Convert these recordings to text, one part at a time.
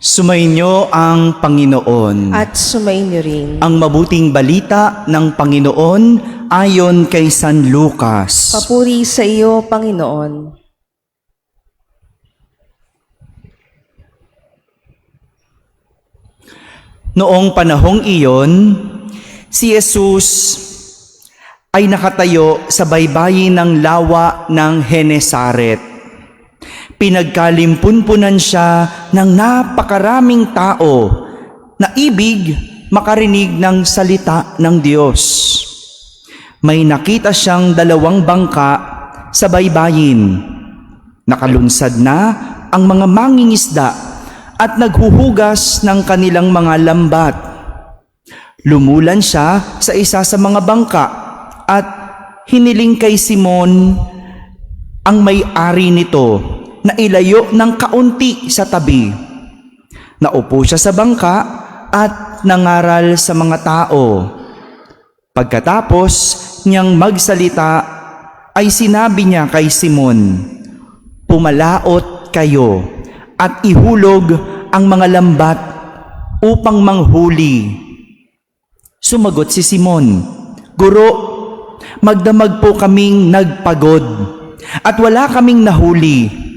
Sumainyo ang Panginoon. At sumainyo rin. Ang mabuting balita ng Panginoon ayon kay San Lucas. Papuri sa iyo, Panginoon. Noong panahong iyon, si Jesus ay nakatayo sa baybayin ng lawa ng Genesaret. Pinagkalimpunpunan siya ng napakaraming tao na ibig makarinig ng salita ng Diyos. May nakita siyang 2 bangka sa baybayin. Nakalunsad na ang mga mangingisda at naghuhugas ng kanilang mga lambat. Lumulan siya sa isa sa mga bangka at hiniling kay Simon, ang may-ari nito, na ilayo ng kaunti sa tabi. Naupo siya sa bangka at nangaral sa mga tao. Pagkatapos niyang magsalita, ay sinabi niya kay Simon, "Pumalaot kayo at ihulog ang mga lambat upang manghuli." Sumagot si Simon, "Guro, magdamag po kaming nagpagod at wala kaming nahuli.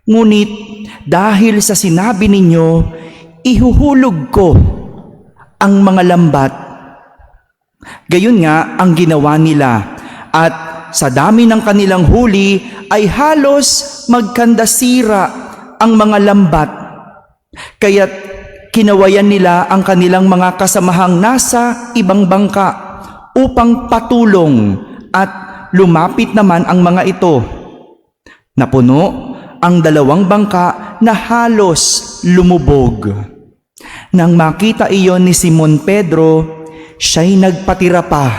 Ngunit dahil sa sinabi ninyo, ihuhulog ko ang mga lambat." Gayon nga ang ginawa nila, at sa dami ng kanilang huli ay halos magkandasira ang mga lambat. Kaya't kinawayan nila ang kanilang mga kasamahang nasa ibang bangka upang patulong, at lumapit naman ang mga ito. Napuno ang 2 bangka na halos lumubog. Nang makita iyon ni Simon Pedro, siya'y nagpatira pa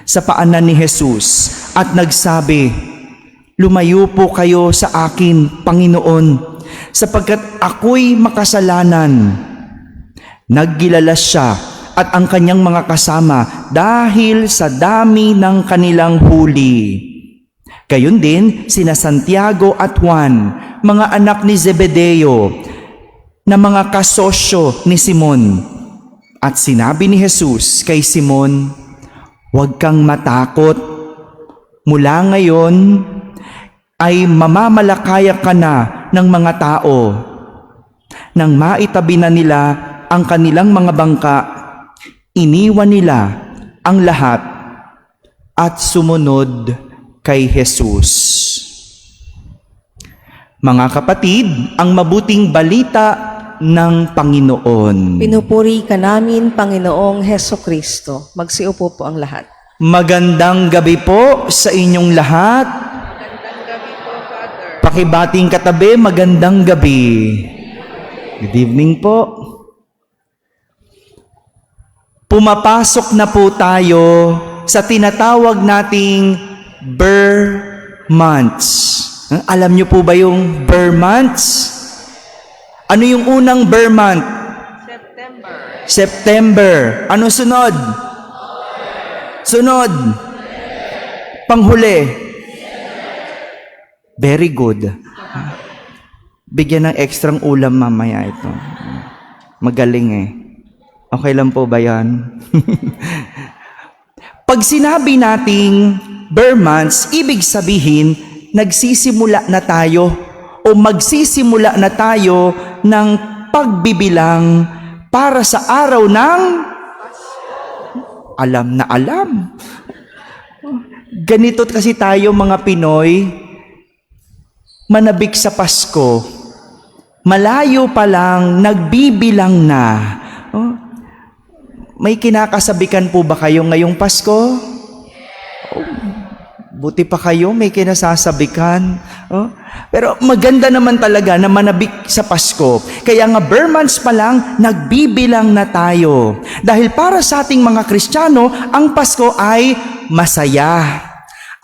sa paanan ni Jesus at nagsabi, "Lumayo po kayo sa akin, Panginoon, sapagkat ako'y makasalanan." Naggilalas siya at ang kanyang mga kasama dahil sa dami ng kanilang huli. Gayon din sina Santiago at Juan, mga anak ni Zebedeo, na mga kasosyo ni Simon. At sinabi ni Jesus kay Simon, "Huwag kang matakot. Mula ngayon ay mamamalakaya ka na ng mga tao." Nang maitabi na nila ang kanilang mga bangka, iniwan nila ang lahat at sumunod kay Jesus. Mga kapatid, ang mabuting balita ng Panginoon. Pinupuri ka namin, Panginoong Hesukristo. Magsiupo po ang lahat. Magandang gabi po sa inyong lahat. Magandang gabi po, Father. Pakibating katabi, magandang gabi. Good evening po. Pumapasok na po tayo sa tinatawag nating Ber months. Alam niyo po ba yung Ber months? Ano yung unang Ber month? September. Ano sunod? Sunod. Panghuli. Very good. Bigyan ng ekstrang ulam mamaya ito. Magaling eh. Okay lang po ba yan? Pag sinabi nating Ber months, ibig sabihin, nagsisimula na tayo o magsisimula na tayo ng pagbibilang para sa araw ng alam na alam. Ganito kasi tayo mga Pinoy, manabik sa Pasko. Malayo pa lang, nagbibilang na. Oh, may kinakasabikan po ba kayo ngayong Pasko? Buti pa kayo, may kinasasabikan. Oh? Pero maganda naman talaga na manabik sa Pasko. Kaya nga Ber months pa lang, nagbibilang na tayo. Dahil para sa ating mga Kristiyano, ang Pasko ay masaya.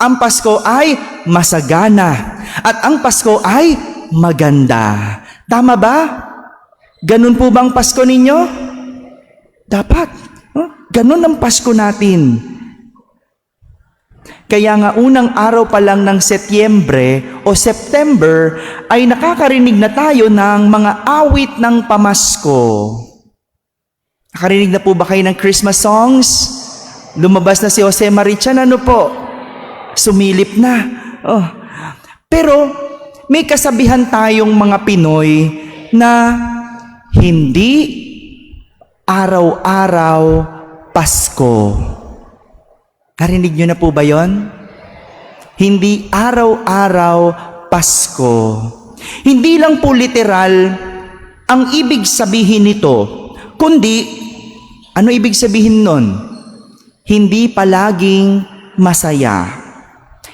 Ang Pasko ay masagana. At ang Pasko ay maganda. Tama ba? Ganun po bang Pasko ninyo? Dapat. Oh? Ganun ang Pasko natin. Kaya nga unang araw pa lang ng Setyembre o September ay nakakarinig na tayo ng mga awit ng pamasko. Nakarinig na po ba kayo ng Christmas songs? Lumabas na si Jose Marichan, ano po? Sumilip na. Oh. Pero may kasabihan tayong mga Pinoy na hindi araw-araw Pasko. Narinig nyo na po ba yon? Hindi araw-araw Pasko. Hindi lang po literal ang ibig sabihin nito, kundi ano ibig sabihin nun? Hindi palaging masaya,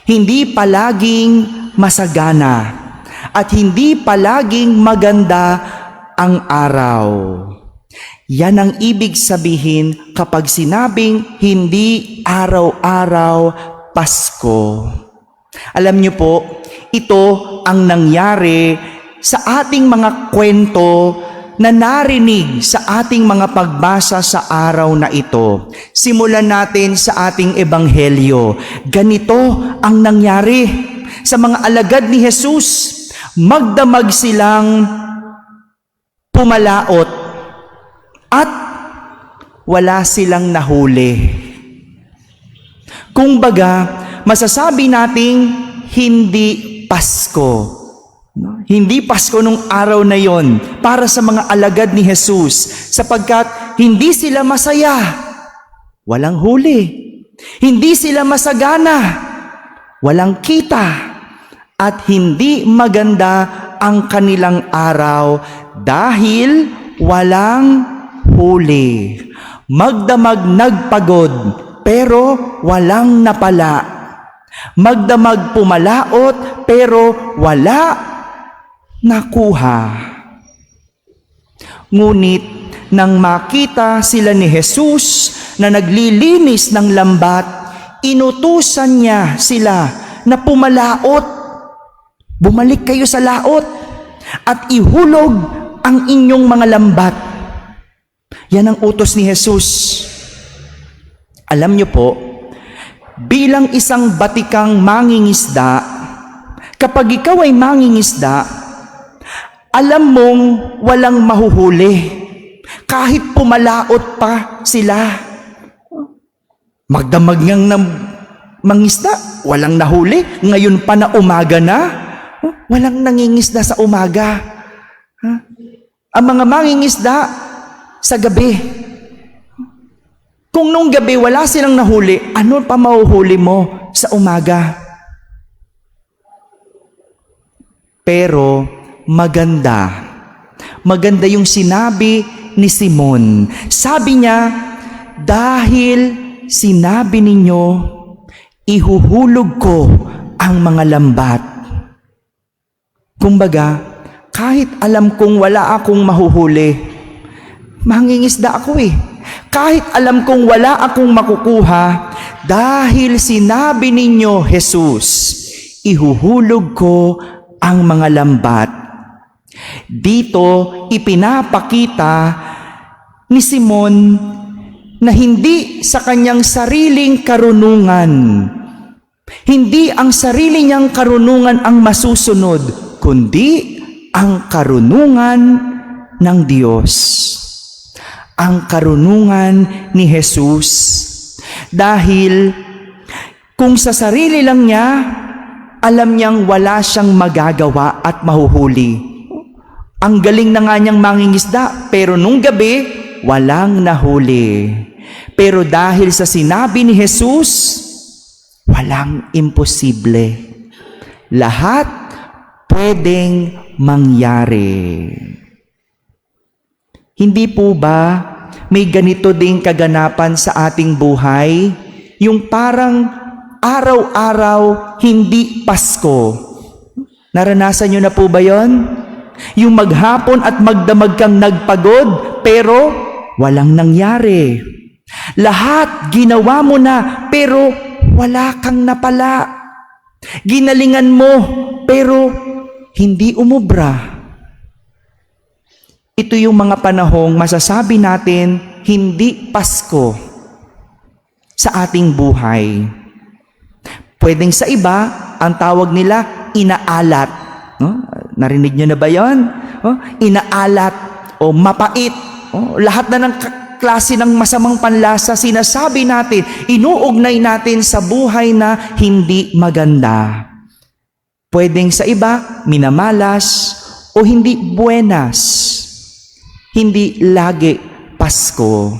hindi palaging masagana, at hindi palaging maganda ang araw. Yan ang ibig sabihin kapag sinabing hindi araw-araw Pasko. Alam niyo po, ito ang nangyari sa ating mga kwento na narinig sa ating mga pagbasa sa araw na ito. Simulan natin sa ating ebanghelyo. Ganito ang nangyari sa mga alagad ni Jesus. Magdamag silang pumalaot at wala silang nahuli. Kung baga, masasabi nating hindi Pasko. Hindi Pasko nung araw na yon para sa mga alagad ni Jesus, sapagkat hindi sila masaya, walang huli. Hindi sila masagana, walang kita, at hindi maganda ang kanilang araw dahil walang huli. Magdamag nagpagod, pero walang napala. Magdamag pumalaot, pero wala nakuha. Ngunit nang makita sila ni Jesus na naglilinis ng lambat, inutusan niya sila na pumalaot. Bumalik kayo sa laot at ihulog ang inyong mga lambat. Yan ang utos ni Jesus. Alam niyo po, bilang isang batikang mangingisda, kapag ikaw ay mangingisda, alam mong walang mahuhuli. Kahit pumalaot pa sila. Magdamag ngang mangisda, walang nahuli. Ngayon pa na umaga na, walang nangingisda sa umaga. Ang mga mangingisda, sa gabi. Kung nung gabi wala silang nahuli, ano pa mahuhuli mo sa umaga? Pero maganda. Maganda yung sinabi ni Simon. Sabi niya, dahil sinabi ninyo, ihuhulog ko ang mga lambat. Kumbaga, kahit alam kong wala akong mahuhuli, mangingisda ako eh. Kahit alam kong wala akong makukuha, dahil sinabi ninyo, Jesus, ihuhulog ko ang mga lambat. Dito, ipinapakita ni Simon na hindi sa kanyang sariling karunungan, hindi ang sarili niyang karunungan ang masusunod, kundi ang karunungan ng Diyos. Ang karunungan ni Jesus. Dahil kung sa sarili lang niya, alam niyang wala siyang magagawa at mahuhuli. Ang galing na nga niyang mangingisda, pero nung gabi, walang nahuli. Pero dahil sa sinabi ni Jesus, walang imposible. Lahat pwedeng mangyari. Hindi po ba may ganito ding kaganapan sa ating buhay? Yung parang araw-araw hindi Pasko. Naranasan nyo na po ba yon? Yung maghapon at magdamag kang nagpagod, pero walang nangyari. Lahat ginawa mo na, pero wala kang napala. Ginalingan mo, pero hindi umubra. Ito yung mga panahong masasabi natin hindi Pasko sa ating buhay. Pwedeng sa iba, ang tawag nila, inaalat. No? Narinig nyo na ba yun? Inaalat o mapait. Lahat na ng klase ng masamang panlasa, sinasabi natin, inuugnay natin sa buhay na hindi maganda. Pwedeng sa iba, minamalas o hindi buenas. Hindi lagi Pasko.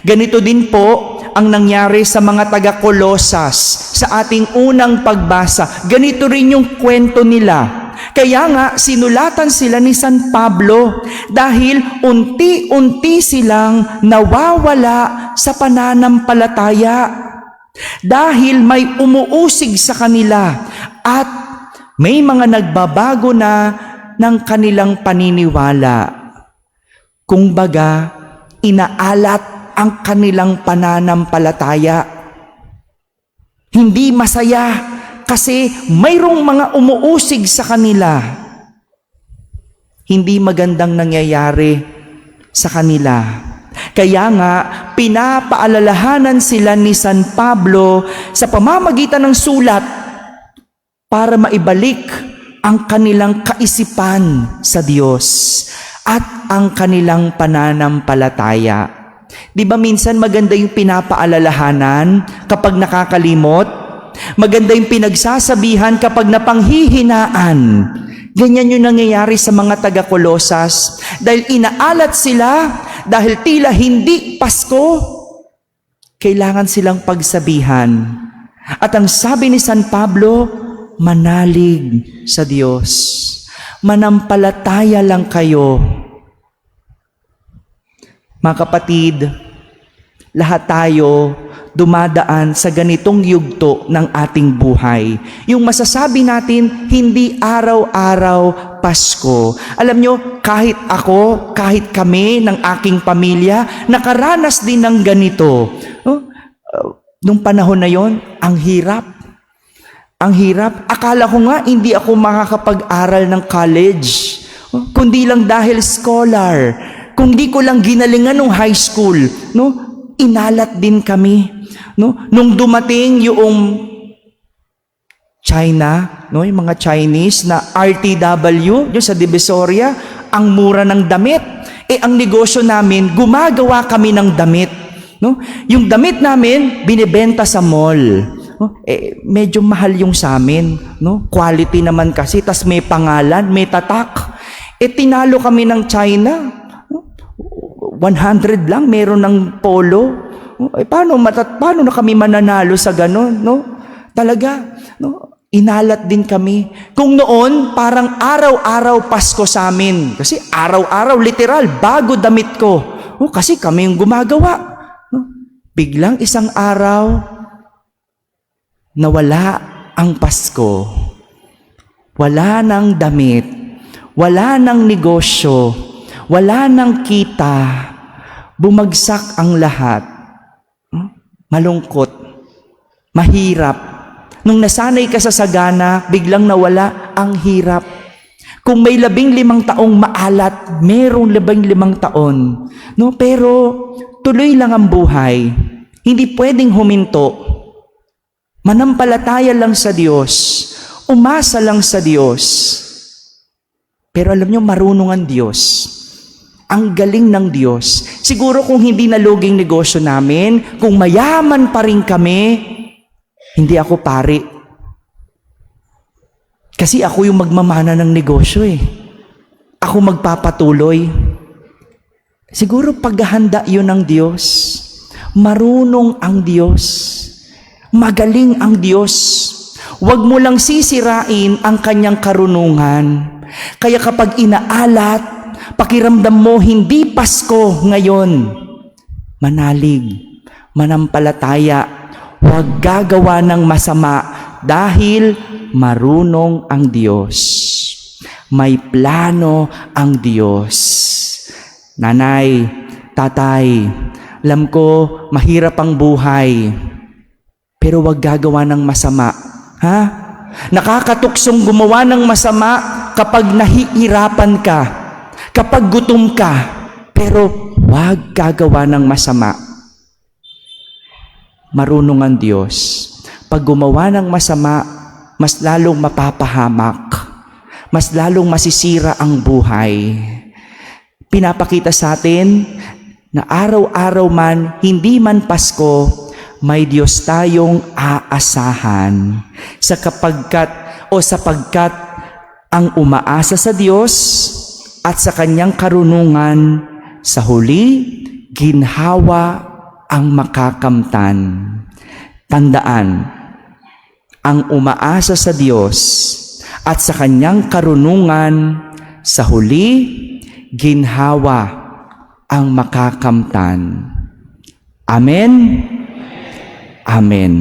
Ganito din po ang nangyari sa mga taga-Kolosas sa ating unang pagbasa. Ganito rin yung kwento nila. Kaya nga, sinulatan sila ni San Pablo dahil unti-unti silang nawawala sa pananampalataya. Dahil may umuusig sa kanila at may mga nagbabago na ng kanilang paniniwala. Kung baga, inaalat ang kanilang pananampalataya. Hindi masaya kasi mayroong mga umuusig sa kanila. Hindi magandang nangyayari sa kanila. Kaya nga, pinapaalalahanan sila ni San Pablo sa pamamagitan ng sulat para maibalik ang kanilang kaisipan sa Diyos at ang kanilang pananampalataya. Di ba minsan maganda yung pinapaalalahanan kapag nakakalimot? Maganda yung pinagsasabihan kapag napanghihinaan. Ganyan yung nangyayari sa mga taga-Kolosas. Dahil inaalat sila, dahil tila hindi Pasko, kailangan silang pagsabihan. At ang sabi ni San Pablo, manalig sa Diyos. Manampalataya lang kayo. Mga kapatid, lahat tayo dumadaan sa ganitong yugto ng ating buhay. Yung masasabi natin, hindi araw-araw Pasko. Alam nyo, kahit ako, kahit kami ng aking pamilya, nakaranas din ng ganito. Nung panahon na yon, ang hirap. Ang hirap. Akala ko nga, hindi ako makakapag-aral ng college. Kundi lang dahil scholar. Kung di ko lang ginalingan nung high school, inalat din kami. Nung dumating yung China, yung mga Chinese na RTW, yung sa Divisoria, ang mura ng damit. Ang negosyo namin, gumagawa kami ng damit. Yung damit namin, binibenta sa mall. Medyo mahal yung sa amin. Quality naman kasi, tas may pangalan, may tatak. Tinalo kami ng China. 100 lang, meron ng polo. Paano na kami mananalo sa ganon, Talaga, inalat din kami. Kung noon, parang araw-araw Pasko sa amin. Kasi araw-araw, literal, bago damit ko. Kasi kami yung gumagawa. Biglang isang araw, nawala ang Pasko. Wala ng damit. Wala ng negosyo. Wala ng kita. Bumagsak ang lahat. Malungkot, mahirap. Nung nasanay ka sa sagana, biglang nawala, ang hirap. Kung may 15 taong maalat, merong 15 taon. Pero tuloy lang ang buhay. Hindi pwedeng huminto. Manampalataya lang sa Diyos. Umasa lang sa Diyos. Pero alam nyo, marunong ang Diyos. Ang galing ng Diyos. Siguro kung hindi naluging negosyo namin, kung mayaman pa rin kami, hindi ako pari. Kasi ako yung magmamana ng negosyo Ako magpapatuloy. Siguro paghahanda yun ng Diyos. Marunong ang Diyos. Magaling ang Diyos. Huwag mo lang sisirain ang kanyang karunungan. Kaya kapag inaalat, pakiramdam mo hindi Pasko ngayon, manalig, manampalataya, huwag gagawa ng masama dahil marunong ang Diyos. May plano ang Diyos. Nanay, tatay, alam ko mahirap ang buhay, pero huwag gagawa ng masama. Nakakatuksong gumawa ng masama kapag nahihirapan ka, kapag gutom ka, pero huwag gagawa ng masama. Marunong ang Diyos. Pag gumawa ng masama, mas lalong mapapahamak, mas lalong masisira ang buhay. Pinapakita sa atin na araw-araw man, hindi man Pasko, may Diyos tayong aasahan. Sapagkat ang umaasa sa Diyos at sa kanyang karunungan, sa huli, ginhawa ang makakamtan. Tandaan, ang umaasa sa Diyos at sa kanyang karunungan, sa huli, ginhawa ang makakamtan. Amen? Amen.